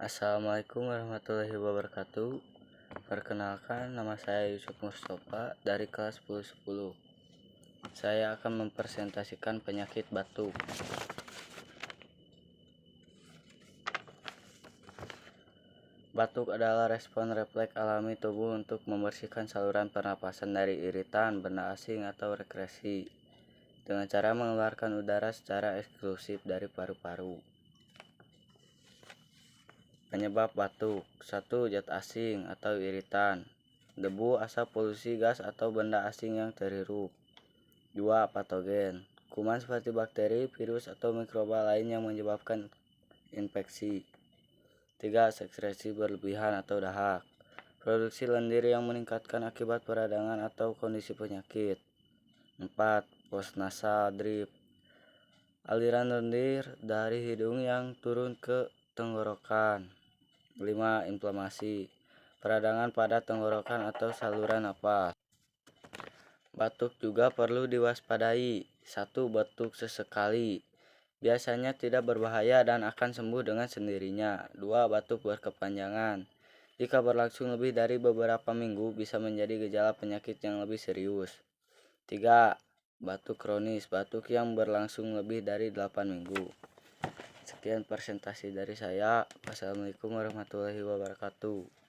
Assalamualaikum warahmatullahi wabarakatuh. Perkenalkan, nama saya Yusuf Mustafa dari kelas 1010. Saya akan mempresentasikan penyakit batuk. Batuk adalah respon refleks alami tubuh untuk membersihkan saluran pernapasan dari iritan, benda asing, atau rekresi dengan cara mengeluarkan udara secara eksklusif dari paru-paru. Penyebab batuk: 1. Zat asing atau iritan, debu, asap, polusi, gas, atau benda asing yang terhirup. 2. Patogen, kuman seperti bakteri, virus, atau mikroba lain yang menyebabkan infeksi. 3. Sekresi berlebihan atau dahak, produksi lendir yang meningkatkan akibat peradangan atau kondisi penyakit. 4. Postnasal drip, aliran lendir dari hidung yang turun ke tenggorokan. 5. Inflamasi, peradangan pada tenggorokan atau saluran napas. Batuk juga perlu diwaspadai. 1. Batuk sesekali, biasanya tidak berbahaya dan akan sembuh dengan sendirinya. 2. Batuk berkepanjangan, jika berlangsung lebih dari beberapa minggu bisa menjadi gejala penyakit yang lebih serius. 3. Batuk kronis, batuk yang berlangsung lebih dari 8 minggu. Sekian presentasi dari saya. Wassalamualaikum warahmatullahi wabarakatuh.